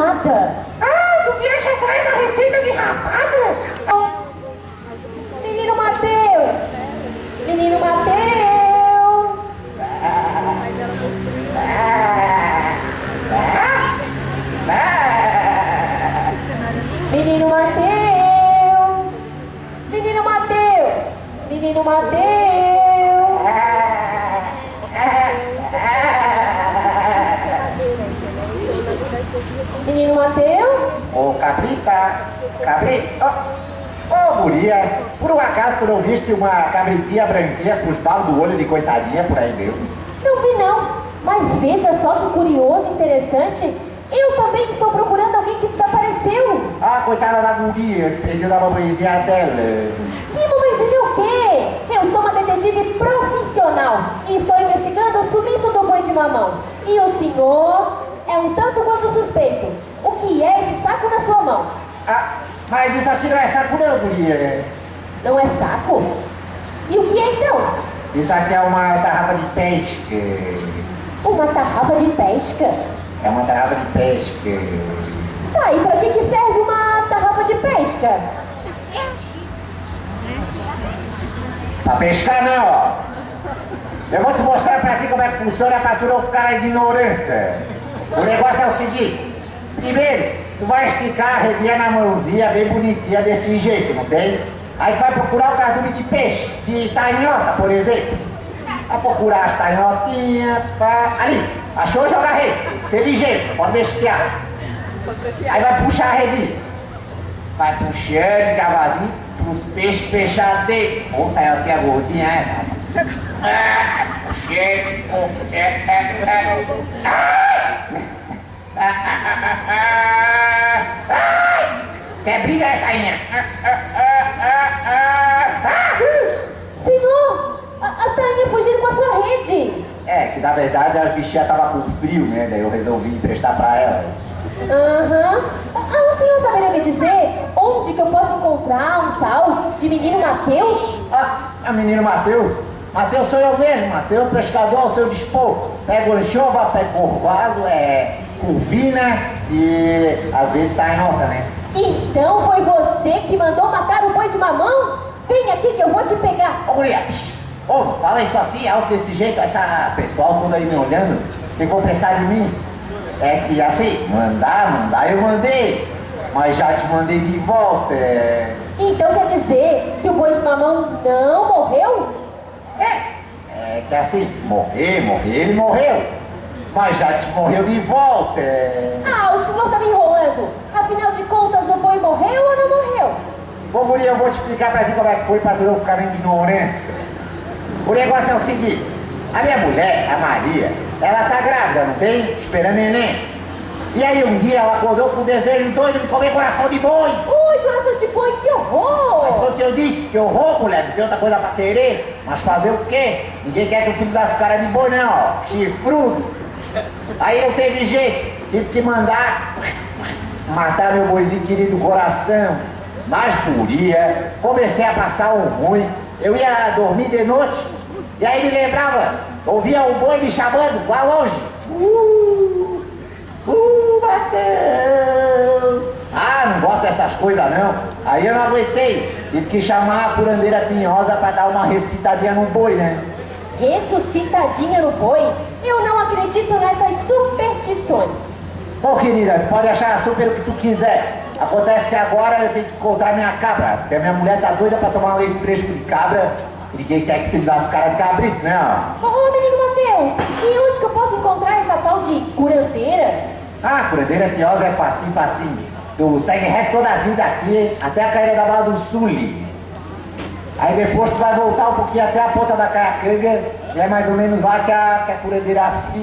rapada. Ah, tu viaja atrás da receita de rapada? Menino Matheus! Menino Matheus! Menino Matheus! Menino Matheus! Menino Matheus! Menino Matheus? Ô, cabrita, ô, guria, por um acaso tu não viste uma cabritinha branquinha com os balos do olho de coitadinha por aí mesmo? Não vi não, mas veja só que curioso e interessante. Eu também estou procurando alguém que desapareceu. Ah, coitada da guria, se perdeu da mamãezinha dela. Que mamãezinha o quê? Eu sou uma detetive profissional e estou investigando o sumiço do boi de mamão. E o senhor é um tanto quanto suspeito. O que é esse saco na sua mão? Ah, mas isso aqui não é saco não, guria. Não é saco? E o que é então? Isso aqui é uma tarrafa de pesca. Uma tarrafa de pesca? É uma tarrafa de pesca. Tá, e pra que serve uma tarrafa de pesca? Pra pescar não, ó. Eu vou te mostrar pra ti como é que funciona pra tu não ficar na ignorância. O negócio é o seguinte. Primeiro, tu vai esticar a redinha na mãozinha bem bonitinha desse jeito, não tem? Aí tu vai procurar o cardume de peixe, de tainhota, por exemplo. Vai procurar as tainhotinhas, pá. Ali, achou, joga a rede. Ser ligeiro, não pode bestear. Aí vai puxar a redinha. Vai puxando devagarzinho pros peixes fechados dentro. Ô, tainhotinha gordinha essa, rapaz. Puxei, quer briga, tainha? Senhor, as tainhas fugiram com a sua rede. É, que na verdade a bichinha tava com frio, né? Daí eu resolvi emprestar pra ela. Aham. Ah, o senhor saberia me dizer onde que eu posso encontrar um tal de menino Matheus? Ah, menino Matheus? Matheus sou eu mesmo, Matheus, pescador ao seu dispor. Pego anchova, pego orvalho, curvina e às vezes tá em nota, né? Então foi você que mandou matar o boi de mamão? Vem aqui que eu vou te pegar. Ô, guria, ô, não fala isso assim, alto desse jeito, essa pessoal toda aí me olhando, tem que pensar de mim. É que assim, mandar eu mandei, mas já te mandei de volta, Então quer dizer que o boi de mamão não morreu? É que assim, morrer, ele morreu, mas já te morreu de volta, Ah, o senhor tá me enrolando. Afinal de contas, o boi morreu ou não morreu? Ô, guria, eu vou te explicar pra ti como é que foi pra tu não ficar na ignorância. O negócio é o seguinte, a minha mulher, a Maria, ela tá grávida, não tem? Esperando neném. E aí um dia ela acordou com um desejo doido de comer coração de boi. Ui, coração de boi, que Mas horror! foi o que eu disse, que horror, mulher, não tem outra coisa pra querer. Mas fazer o quê? Ninguém quer que o filho das caras de boi não, ó, chifrudo. Aí não teve jeito, tive que mandar matar meu boizinho querido coração. Mas guria, comecei a passar um ruim. Eu ia dormir de noite, e aí me lembrava, ouvia o boi me chamando lá longe. Matheus! Ah, não gosto dessas coisas não. Aí eu não aguentei, tive que chamar a curandeira tinhosa pra dar uma ressuscitadinha no boi, né? Ressuscitadinha no boi? Eu não acredito nessas superstições. Bom, querida, pode achar super o que tu quiser. Acontece que agora eu tenho que encontrar minha cabra, porque a minha mulher tá doida pra tomar um leite fresco de cabra. Ninguém quer que tu me dá as caras de cabrito, né? Ô, menino Matheus, e onde que eu posso encontrar essa tal de curandeira? Ah, curandeira tinhosa é facinho, facinho. Tu segue reto toda a vida aqui, até a caída da Barra do Sul. Aí depois tu vai voltar um pouquinho até a ponta da Caracanga, e é mais ou menos lá que a curandeira fica.